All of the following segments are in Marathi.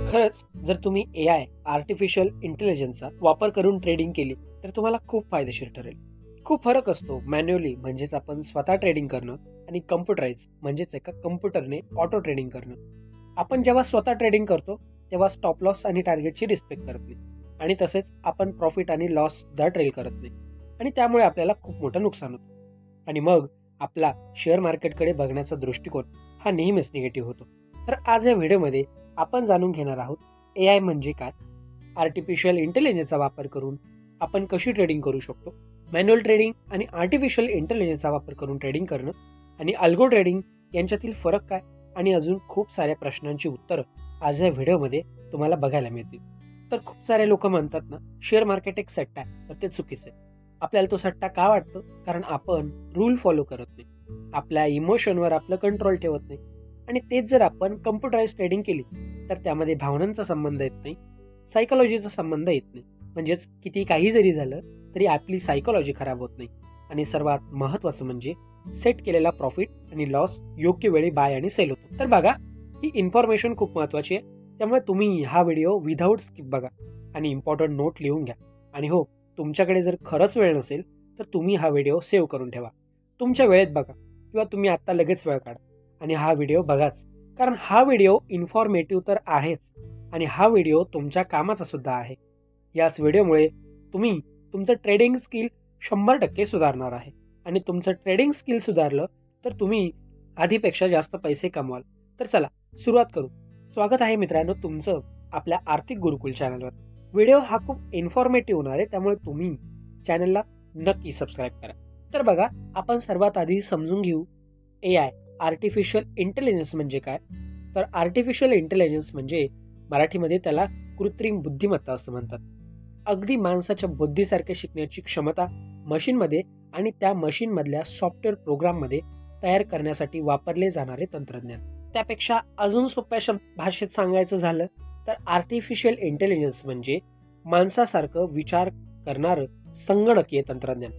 खरंच जर तुम्ही AI आर्टिफिशियल इंटेलिजन्सचा वापर करून ट्रेडिंग केली तर तुम्हाला खूप फायदेशीर ठरेल. खूप फरक असतो मॅन्युअली म्हणजेच आपण स्वतः ट्रेडिंग करणं आणि कम्प्युटराइज म्हणजेच एका कम्प्युटरने ऑटो ट्रेडिंग करणं. आपण जेव्हा स्वतः ट्रेडिंग करतो तेव्हा स्टॉप लॉस आणि टार्गेटची रिस्पेक्ट करत नाही आणि तसेच आपण प्रॉफिट आणि लॉस सुद्धा ट्रेल करत नाही आणि त्यामुळे आपल्याला खूप मोठं नुकसान होतं आणि मग आपला शेअर मार्केटकडे बघण्याचा दृष्टिकोन हा नेहमीच निगेटिव्ह होतो. तर आज या व्हिडिओमध्ये आपण जाणून घेणार आहोत AI म्हणजे काय, आर्टिफिशियल इंटेलिजन्सचा वापर करून आपण कशी ट्रेडिंग करू शकतो, मॅन्युअल ट्रेडिंग आणि आर्टिफिशियल इंटेलिजन्सचा वापर करून ट्रेडिंग करणं आणि अल्गो ट्रेडिंग यांच्यातील फरक काय आणि अजून खूप साऱ्या प्रश्नांची उत्तरं आज या व्हिडिओमध्ये तुम्हाला बघायला मिळतील. तर खूप सारे लोक म्हणतात ना, शेअर मार्केट एक सट्टा आहे, तर ते चुकीचं आहे. आपल्याला तो सट्टा का वाटतो? कारण आपण रूल फॉलो करत नाही, आपल्या इमोशनवर आपलं कंट्रोल ठेवत नाही आणि तेच जर आपण कम्प्युटराइज ट्रेडिंग केली तर त्यामध्ये भावनांचा संबंध येत नाही, सायकोलॉजीचा संबंध येत नाही. म्हणजेच किती काही जरी झालं तरी आपली सायकोलॉजी खराब होत नाही आणि सर्वात महत्वाचं म्हणजे सेट केलेला प्रॉफिट आणि लॉस योग्य वेळी बाय आणि सेल होतो. तर बघा, ही इन्फॉर्मेशन खूप महत्वाची आहे, त्यामुळे तुम्ही हा व्हिडिओ विदाऊट स्किप बघा आणि इम्पॉर्टंट नोट लिहून घ्या. आणि हो, तुमच्याकडे जर खरंच वेळ नसेल तर तुम्ही हा व्हिडिओ सेव्ह करून ठेवा, तुमच्या वेळेत बघा किंवा तुम्ही आता लगेच वेळ काढा आणि हा व्हिडिओ बघाच. कारण हा व्हिडिओ इन्फॉर्मेटिव्ह तर आहेच आणि हा व्हिडिओ तुमच्या कामाचा सुद्धा आहे. याच व्हिडिओमुळे तुम्ही तुमचं ट्रेडिंग स्किल 100% सुधारणार आहे आणि तुमचं ट्रेडिंग स्किल सुधारलं तर तुम्ही आधीपेक्षा जास्त पैसे कमवाल. तर चला सुरुवात करू. स्वागत आहे मित्रांनो तुमचं आपल्या आर्थिक गुरुकुल चॅनलवर. व्हिडिओ हा खूप इन्फॉर्मेटिव्ह होणार आहे, त्यामुळे तुम्ही चॅनलला नक्की सबस्क्राईब करा. तर बघा, आपण सर्वात आधी समजून घेऊ AI आर्टिफिशियल इंटेलिजन्स म्हणजे काय. तर आर्टिफिशियल इंटेलिजन्स म्हणजे मराठीमध्ये त्याला कृत्रिम बुद्धिमत्ता असं म्हणतात. अगदी माणसाच्या बुद्धीसारखे शिकण्याची क्षमता मशीनमध्ये आणि त्या मशीन मधल्या सॉफ्टवेअर प्रोग्राममध्ये तयार करण्यासाठी वापरले जाणारे तंत्रज्ञान. त्यापेक्षा अजून सोप्या भाषेत सांगायचं झालं तर आर्टिफिशियल इंटेलिजन्स म्हणजे माणसासारखं विचार करणारं संगणकीय तंत्रज्ञान.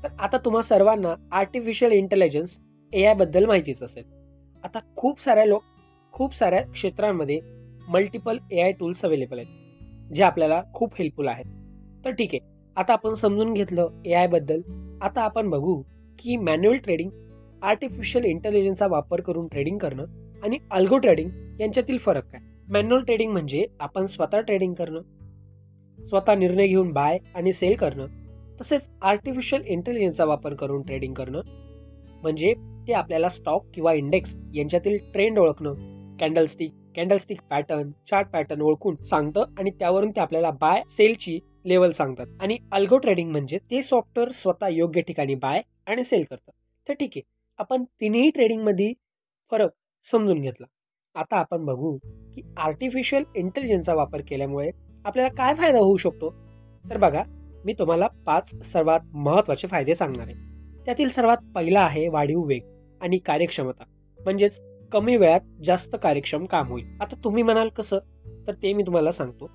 तर आता तुम्हा सर्वांना आर्टिफिशियल इंटेलिजन्स AI बद्दल माहितीच असेल. आता खूप साऱ्या क्षेत्रांमध्ये मल्टिपल AI टूल्स अवेलेबल आहेत जे आपल्याला खूप हेल्पफुल आहेत. तर ठीक आहे, आता आपण समजून घेतलं AI बद्दल. आता आपण बघू की मॅन्युअल ट्रेडिंग, आर्टिफिशियल इंटेलिजन्सचा वापर करून ट्रेडिंग करणं आणि अल्गो ट्रेडिंग यांच्यातील फरक काय. मॅन्युअल ट्रेडिंग म्हणजे आपण स्वतः ट्रेडिंग करणं, स्वतः निर्णय घेऊन बाय आणि सेल करणं. तसेच आर्टिफिशियल इंटेलिजन्सचा वापर करून ट्रेडिंग करणं म्हणजे ते आपल्याला स्टॉक किंवा इंडेक्स यांच्यातील ट्रेंड ओळखणं, कॅन्डलस्टिक पॅटर्न, चार्ट पॅटर्न ओळखून सांगतं आणि त्यावरून ते आपल्याला बाय सेलची लेवल सांगतात. आणि अल्गो ट्रेडिंग म्हणजे ते सॉफ्टवेअर स्वतः योग्य ठिकाणी बाय आणि सेल करतं. तर ठीक आहे, आपण तिन्ही ट्रेडिंग मध्ये फरक समजून घेतला. आता आपण बघू की आर्टिफिशियल इंटेलिजन्सचा वापर केल्यामुळे आपल्याला काय फायदा होऊ शकतो. तर बघा, मी तुम्हाला 5 सर्वात महत्वाचे फायदे सांगणार आहे. त्यातील सर्वात पहिला आहे वाढीव वेग आणि कार्यक्षमता, म्हणजेच कमी वेळात जास्त कार्यक्षम काम होईल. आता तुम्ही म्हणाल कसं, तर ते मी तुम्हाला सांगतो.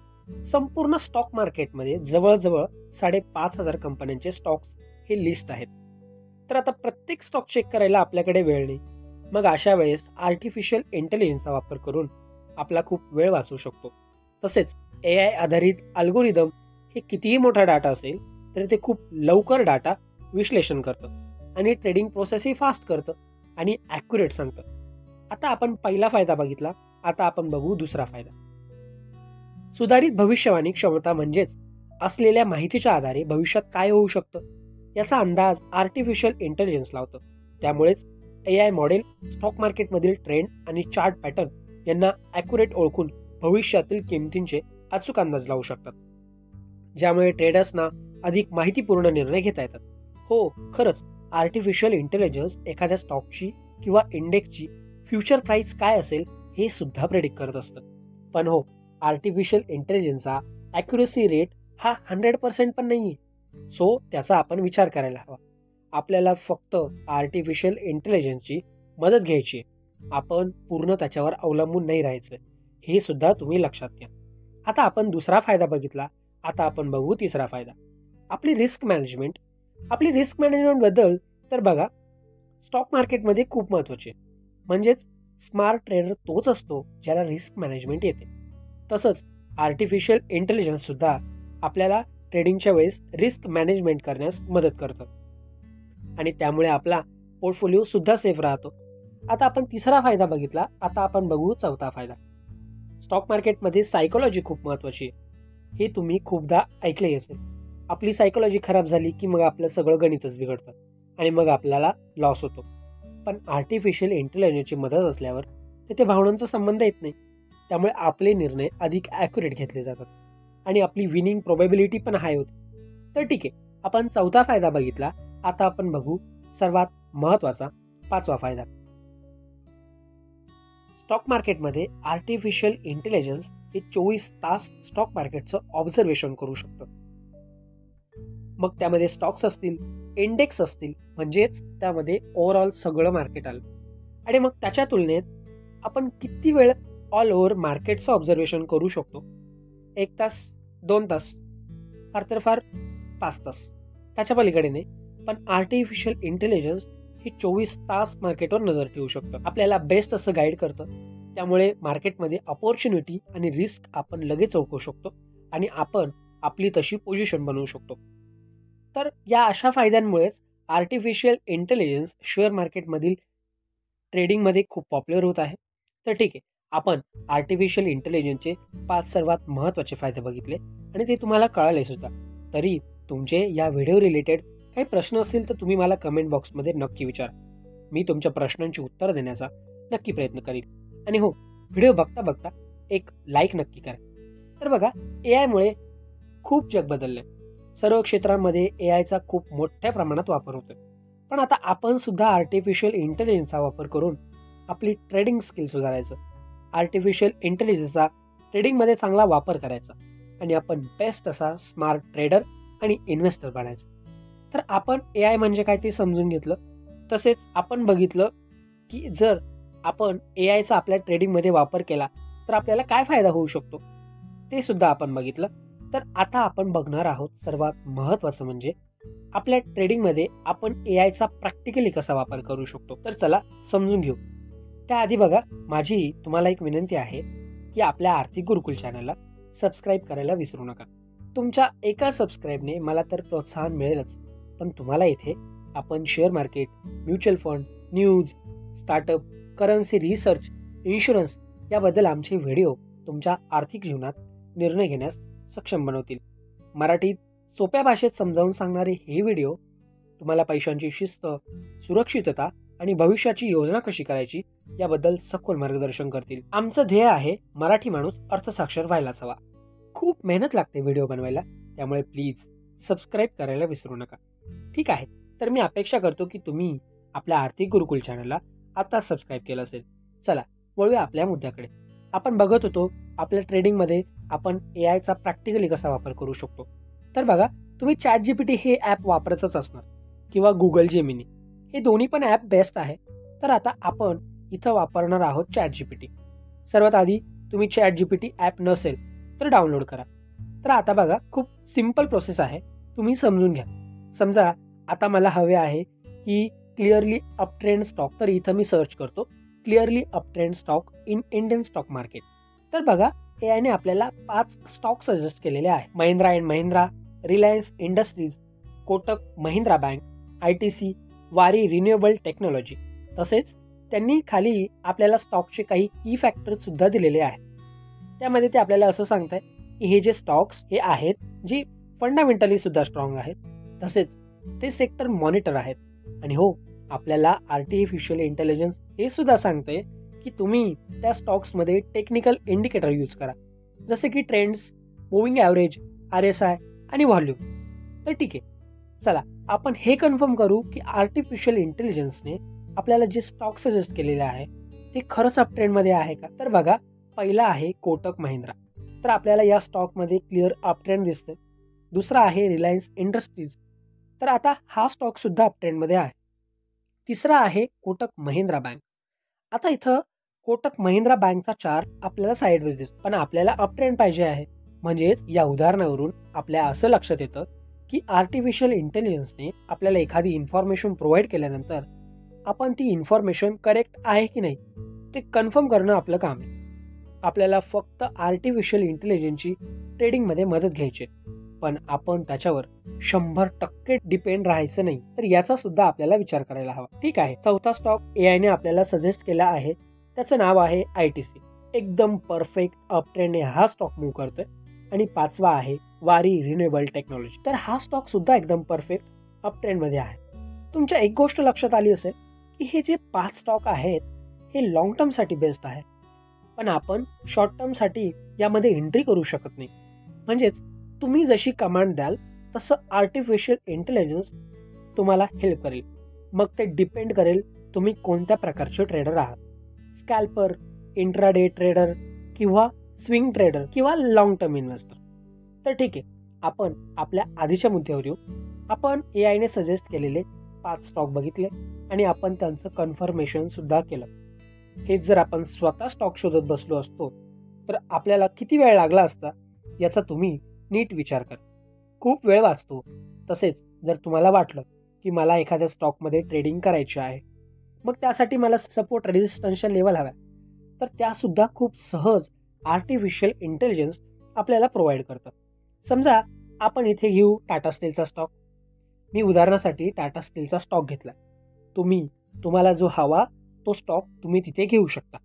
संपूर्ण स्टॉक मार्केटमध्ये जवळजवळ 5,500 कंपन्यांचे स्टॉक्स हे लिस्ट आहेत. तर आता प्रत्येक स्टॉक चेक करायला आपल्याकडे वेळ नाही. मग अशा वेळेस आर्टिफिशियल इंटेलिजन्सचा वापर करून आपला खूप वेळ वाचू शकतो. तसेच AI आधारित अल्गोरिदम हे कितीही मोठा डाटा असेल तरी ते खूप लवकर डाटा विश्लेषण करतं आणि ट्रेडिंग प्रोसेसही फास्ट करतं आणि ॲक्युरेट सांगतं. आता आपण पहिला फायदा बघितला, आता आपण बघू दुसरा फायदा. सुधारित भविष्यवाणी क्षमता, म्हणजेच असलेल्या माहितीच्या आधारे भविष्यात काय होऊ शकतं याचा अंदाज आर्टिफिशियल इंटेलिजन्स लावतं. त्यामुळेच AI मॉडेल स्टॉक मार्केटमधील ट्रेंड आणि चार्ट पॅटर्न यांना ॲक्युरेट ओळखून भविष्यातील किमतींचे अचूक अंदाज लावू शकतात, ज्यामुळे ट्रेडर्सना अधिक माहितीपूर्ण निर्णय घेता येतात. हो, खरंच आर्टिफिशियल इंटेलिजन्स एखाद्या स्टॉकची किंवा इंडेक्सची फ्युचर प्राइस काय असेल हे सुद्धा प्रेडिक्ट करत असतं. पण हो, आर्टिफिशियल इंटेलिजन्सचा ॲक्युरेसी रेट हा 100% पण नाहीये. सो त्याचा आपण विचार करायला हवा. आपल्याला फक्त आर्टिफिशियल इंटेलिजन्सची मदत घ्यायची आहे, आपण पूर्ण त्याच्यावर अवलंबून नाही राहायचं, हे सुद्धा तुम्ही लक्षात घ्या. आता आपण दुसरा फायदा बघितला, आता आपण बघू तिसरा फायदा, आपली रिस्क मॅनेजमेंट. आपली रिस्क मॅनेजमेंट बद्दल तर बघा, स्टॉक मार्केटमध्ये खूप महत्वाचे, म्हणजेच स्मार्ट ट्रेडर तोच असतो ज्याला रिस्क मॅनेजमेंट येते. तसंच आर्टिफिशियल इंटेलिजन्स सुद्धा आपल्याला ट्रेडिंगच्या वेळेस रिस्क मॅनेजमेंट करण्यास मदत करतं आणि त्यामुळे आपला पोर्टफोलिओ सुद्धा सेफ राहतो. आता आपण तिसरा फायदा बघितला, आता आपण बघू चौथा फायदा. स्टॉक मार्केटमध्ये सायकोलॉजी खूप महत्वाची आहे. हे तुम्ही खूपदा ऐकले असेल. आपली सायकोलॉजी खराब झाली की मग आपलं सगळं गणितच बिघडतं आणि मग आपल्याला लॉस होतो. पण आर्टिफिशियल इंटेलिजन्सची मदत असल्यावर तिथे भावनांचा संबंध येत नाही. त्यामुळे आपले निर्णय अधिक ॲक्युरेट घेतले जातात आणि आपली विनिंग प्रोबॅबिलिटी पण हाय होते. तर ठीक आहे, आपण चौथा फायदा बघितला. आता आपण बघू सर्वात महत्वाचा पाचवा फायदा. स्टॉक मार्केटमध्ये आर्टिफिशियल इंटेलिजन्स हे 24 तास स्टॉक मार्केटचं ऑब्झर्वेशन करू शकतं. मग त्यामध्ये स्टॉक्स असतील, इंडेक्स असतील, म्हणजेच त्यामध्ये ओव्हरऑल सगळं मार्केट आलं आणि मग त्याच्या तुलनेत आपण किती वेळ ऑल ओव्हर मार्केटचं ऑब्झर्वेशन करू शकतो. 1 तास, 2 तास, फार तर फार 5 तास, त्याच्या पलीकडे नाही. पण आर्टिफिशियल इंटेलिजन्स हे 24 तास मार्केटवर नजर ठेवू शकतं. आपल्याला बेस्ट असं गाईड करतं. त्यामुळे मार्केटमध्ये अपॉर्च्युनिटी आणि रिस्क आपण लगेच ओळखू शकतो आणि आपण आपली तशी पोझिशन बनवू शकतो. तर या अशा फायद्यांमुळेच आर्टिफिशियल इंटेलिजन्स शेअर मार्केटमधील ट्रेडिंगमध्ये खूप पॉप्युलर होत आहे. तर ठीक आहे, आपण आर्टिफिशियल इंटेलिजन्सचे 5 सर्वात महत्त्वाचे फायदे बघितले आणि ते तुम्हाला कळाले सुद्धा. तरी तुमचे या व्हिडिओ रिलेटेड काही प्रश्न असतील तर तुम्ही मला कमेंट बॉक्समध्ये नक्की विचारा. मी तुमच्या प्रश्नांची उत्तर देण्याचा नक्की प्रयत्न करीन. आणि हो, व्हिडिओ बघता बघता एक लाईक नक्की करा. तर बघा, AI मुळे खूप जग बदललंय. सर्व क्षेत्रांमध्ये AIचा खूप मोठ्या प्रमाणात वापर होतोय. पण आता आपण सुद्धा आर्टिफिशियल इंटेलिजन्सचा वापर करून आपली ट्रेडिंग स्किल सुधारायचं, आर्टिफिशियल इंटेलिजन्सचा ट्रेडिंगमध्ये चांगला वापर करायचा आणि आपण बेस्ट असा स्मार्ट ट्रेडर आणि इन्व्हेस्टर बनायचं. तर आपण AI म्हणजे काय ते समजून घेतलं. तसेच आपण बघितलं की जर आपण AIचा आपल्या ट्रेडिंगमध्ये वापर केला तर आपल्याला काय फायदा होऊ शकतो ते सुद्धा आपण बघितलं. तर आता आपण बघणार आहोत सर्वात महत्त्वाचं म्हणजे आपल्या ट्रेडिंगमध्ये आपण AIचा प्रॅक्टिकली कसा वापर करू शकतो. तर चला समजून घेऊ. त्याआधी बघा, माझी तुम्हाला एक विनंती आहे की आपल्या आर्थिक गुरुकुल चॅनलला सबस्क्राईब करायला विसरू नका. तुमच्या एका सबस्क्राईबने मला तर प्रोत्साहन मिळेलच, पण तुम्हाला इथे आपण share market, mutual fund, news, startup, currency research, insurance याबद्दल आमचे व्हिडिओ तुमच्या आर्थिक जीवनात निर्णय घेण्यास सक्षम बनवतील. मराठीत सोप्या भाषेत समजावून सांगणारे हे व्हिडिओ तुम्हाला पैशांची शिस्त, सुरक्षितता आणि भविष्याची योजना कशी करायची याबद्दल सखोल मार्गदर्शन करतील. आमचं ध्येय आहे मराठी माणूस अर्थसाक्षर व्हायलाच हवा. खूप मेहनत लागते व्हिडिओ बनवायला, त्यामुळे प्लीज सबस्क्राईब करायला विसरू नका. ठीक आहे, तर मी अपेक्षा करतो की तुम्ही आपल्या आर्थिक गुरुकुल चॅनलला आता सबस्क्राईब केलं असेल. चला वळूया आपल्या मुद्द्याकडे. आपण बघत होतो आपल्या ट्रेडिंगमध्ये आपण AIचा प्रॅक्टिकली कसा वापर करू शकतो. तर बघा, तुम्ही ChatGPT हे ॲप वापरतच असणार किंवा गुगल जेमिनी, हे दोन्ही पण ॲप बेस्ट आहे. तर आता आपण इथं वापरणार आहोत ChatGPT. सर्वात आधी तुम्ही ChatGPT ॲप नसेल तर डाउनलोड करा. तर आता बघा, खूप सिंपल प्रोसेस आहे, तुम्ही समजून घ्या. समजा आता मला हवे आहे की क्लिअरली अप ट्रेंड स्टॉक, तर इथं मी सर्च करतो clearly up trend stock in Indian stock market. तर बघा, AIने आपल्याला 5 स्टॉक सजेस्ट केलेले आहे. Mahindra and Mahindra, Reliance industries, Kotak Mahindra bank, ITC, वारी रिन्युएबल टेक्नॉलॉजी. तसेच त्यांनी खाली आपल्याला स्टॉकचे काही की फॅक्टर्स सुद्धा दिलेले आहेत. त्यामध्ये ते आपल्याला असं सांगताय की हे जे स्टॉक्स हे आहेत जे फंडामेंटली सुद्धा स्ट्रॉंग आहेत, तसेच ते सेक्टर मॉनिटर आहेत. आणि हो, आपल्याला आर्टिफिशियल इंटेलिजन्स हे सुद्धा सांगते की तुम्ही त्या स्टॉक्समध्ये टेक्निकल इंडिकेटर यूज करा, जसे की ट्रेंड्स, मूविंग ॲव्हरेज, RSI आणि व्हॉल्यूम. तर ठीक आहे, चला आपण हे कन्फर्म करू की आर्टिफिशियल इंटेलिजन्सने आपल्याला जे स्टॉक सजेस्ट केलेले आहे ते खरंच अप ट्रेंडमध्ये आहे का. तर बघा, पहिला आहे कोटक महिंद्रा. तर आपल्याला या स्टॉकमध्ये क्लिअर अप ट्रेंड दिसते. दुसरा आहे रिलायन्स इंडस्ट्रीज. तर आता हा स्टॉक सुद्धा अप ट्रेंडमध्ये आहे. तिसरा आहे कोटक महिंद्रा बँक. आता इथं कोटक महिंद्रा बँकचा चार्ट आपल्याला साईडवेज दिसतो, पण आपल्याला अप ट्रेंड पाहिजे आहे. म्हणजेच या उदाहरणावरून आपल्या असं लक्षात येतं की आर्टिफिशियल इंटेलिजन्सने आपल्याला एखादी इन्फॉर्मेशन प्रोव्हाइड केल्यानंतर आपण ती इन्फॉर्मेशन करेक्ट आहे की नाही ते कन्फर्म करणं आपलं काम आहे. आपल्याला फक्त आर्टिफिशियल इंटेलिजन्सची ट्रेडिंगमध्ये मदत घ्यायची, पण आपण त्याच्यावर 100% डिपेंड राहायचं नाही. तर याचा सुद्धा आपल्याला विचार करायला हवा. ठीक आहे, चौथा स्टॉक एआय ने आपल्याला सजेस्ट केला आहे, त्याचं नाव आहे ITC. एकदम परफेक्ट अप ट्रेंडने हा स्टॉक मूव्ह करतोय. आणि पाचवा आहे वारी रिन्युएबल टेक्नॉलॉजी. तर हा स्टॉक सुद्धा एकदम परफेक्ट अप ट्रेंड मध्ये आहे. तुमच्या एक गोष्ट लक्षात आली असेल की हे जे 5 स्टॉक आहेत हे लॉंग टर्म साठी बेस्ट आहे, पण आपण शॉर्ट टर्म साठी यामध्ये एंट्री करू शकत नाही. म्हणजेच तुम्ही जशी कमांड द्याल तसं आर्टिफिशियल इंटेलिजन्स तुम्हाला हेल्प करेल. मग ते डिपेंड करेल तुम्ही कोणत्या प्रकारचे ट्रेडर आहात, स्कॅल्पर, इंट्राडे ट्रेडर किंवा स्विंग ट्रेडर किंवा लॉंग टर्म इन्व्हेस्टर. तर ठीक आहे, आपण आपल्या आधीच्या मुद्द्यावर येऊ. आपण एआय ने सजेस्ट केलेले 5 स्टॉक बघितले आणि आपण त्यांचं कन्फर्मेशन सुद्धा केलं. हेच जर आपण स्वतः स्टॉक शोधत बसलो असतो तर आपल्याला किती वेळ लागला असता याचा तुम्ही नीट विचार करा. खूप वेळ वाचतो. तसेच जर तुम्हाला वाटलं की मला एखाद्या स्टॉकमध्ये ट्रेडिंग करायची आहे, मग त्यासाठी मला सपोर्ट रेजिस्टन्सच्या लेवल हव्या, तर त्या सुद्धा खूप सहज आर्टिफिशियल इंटेलिजन्स आपल्याला प्रोव्हाइड करतं. समजा आपण इथे घेऊ टाटा स्टीलचा स्टॉक. मी उदाहरणासाठी टाटा स्टीलचा स्टॉक घेतला. तुम्हाला जो हवा तो स्टॉक तुम्ही तिथे घेऊ शकता.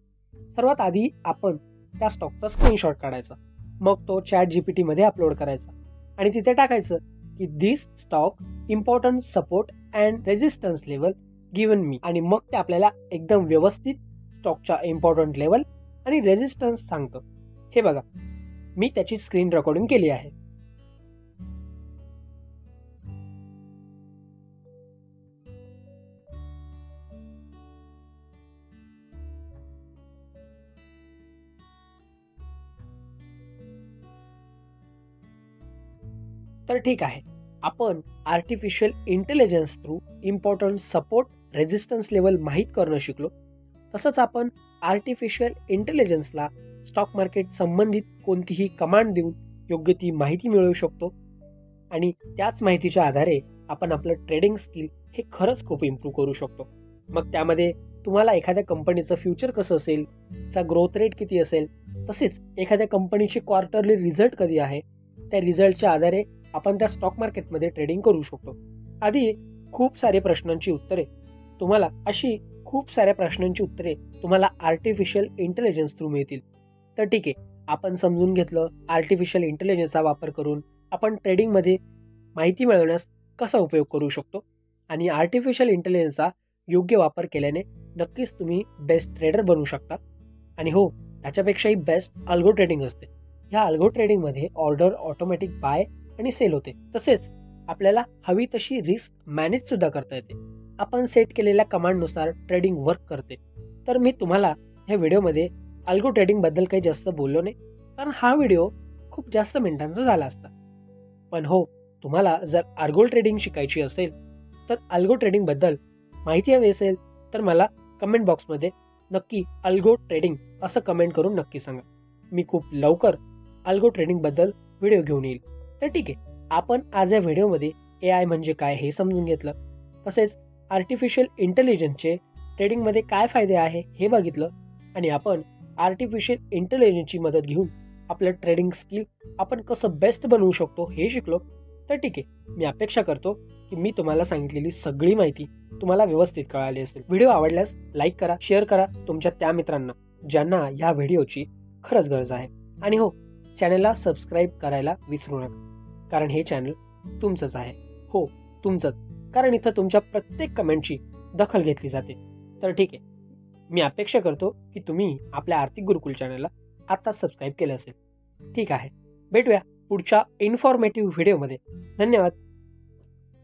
सर्वात आधी आपण त्या स्टॉकचा स्क्रीनशॉट काढायचा, मग तो ChatGPT मध्ये अपलोड करायचा आणि तिथे टाकायचं की this stock important support and resistance level given me, आणि मग ते आपल्याला एकदम व्यवस्थित स्टॉकच्या इम्पॉर्टंट लेवल आणि रेजिस्टन्स सांगतं. हे बघा, मी त्याची स्क्रीन रेकॉर्डिंग केली आहे. तर ठीक आहे, आपण artificial intelligence through important support resistance level माहीत करणं शिकलो. तसंच आपण आर्टिफिशियल इंटेलिजन्सला स्टॉक मार्केट संबंधित कोणतीही कमांड देऊन योग्य ती माहिती मिळवू शकतो आणि त्याच माहितीच्या आधारे आपण आपलं ट्रेडिंग स्किल हे खरंच खूप इम्प्रूव्ह करू शकतो. मग त्यामध्ये तुम्हाला एखाद्या कंपनीचं फ्युचर कसं असेल, त्याचा ग्रोथ रेट किती असेल, तसेच एखाद्या कंपनीचे क्वार्टरली रिझल्ट कधी आहे, त्या रिझल्टच्या आधारे आपण त्या स्टॉक मार्केटमध्ये ट्रेडिंग करू शकतो. आधी खूप सारे प्रश्नांची उत्तरे तुम्हाला आर्टिफिशियल इंटेलिजन्स थ्रू मिळतील. तर ठीक आहे, आपण समजून घेतलं आर्टिफिशियल इंटेलिजन्सचा वापर करून आपण ट्रेडिंगमध्ये माहिती मिळवण्यास कसा उपयोग करू शकतो, आणि आर्टिफिशियल इंटेलिजन्सचा योग्य वापर केल्याने नक्कीच तुम्ही बेस्ट ट्रेडर बनू शकता. आणि हो, त्याच्यापेक्षाही बेस्ट अल्गो ट्रेडिंग असते. ह्या अल्गो ट्रेडिंगमध्ये ऑर्डर ऑटोमॅटिक बाय आणि सेल होते. तसेच आपल्याला हवी तशी रिस्क मॅनेज सुद्धा करता येते. आपण सेट केलेल्या कमांडनुसार ट्रेडिंग वर्क करते. तर मी तुम्हाला ह्या व्हिडिओमध्ये अल्गो ट्रेडिंग बद्दल काही जास्त बोललो नाही, कारण हा व्हिडिओ खूप जास्त मिनिटांचा झाला असता. पण हो, तुम्हाला जर अल्गो ट्रेडिंग शिकायची असेल तर अल्गो ट्रेडिंग बद्दल माहिती हवी असेल तर मला कमेंट बॉक्समध्ये नक्की अल्गो ट्रेडिंग असं कमेंट करून नक्की सांगा. मी खूप लवकर अल्गो ट्रेडिंग बद्दल व्हिडिओ घेऊन येईल. तर ठीक आहे, आपण आज या व्हिडिओमध्ये AI म्हणजे काय हे समजून घेतलं. तसेच आर्टिफिशियल इंटेलिजन्सचे ट्रेडिंगमध्ये काय फायदे आहे हे बघितलं, आणि आपण आर्टिफिशियल इंटेलिजन्सची मदत घेऊन आपलं ट्रेडिंग स्किल आपण कसं बेस्ट बनवू शकतो हे शिकलो. तर ठीक आहे, मी अपेक्षा करतो की मी तुम्हाला सांगितलेली सगळी माहिती तुम्हाला व्यवस्थित कळाली असेल. व्हिडिओ आवडल्यास लाईक करा, शेअर करा तुमच्या त्या मित्रांना ज्यांना या व्हिडिओची खरंच गरज आहे. आणि हो, चॅनलला सबस्क्राईब करायला विसरू नका, कारण हे चॅनल तुमचंच आहे. हो, तुमचंच, कारण इथं तुमच्या प्रत्येक कमेंटची दखल घेतली जाते. तर ठीक आहे, मी अपेक्षा करतो की तुम्ही आपल्या आर्थिक गुरुकुल चॅनलला आत्ताच सबस्क्राईब केलं असेल. ठीक आहे, भेटूया पुढच्या इन्फॉर्मेटिव्ह व्हिडिओमध्ये. धन्यवाद.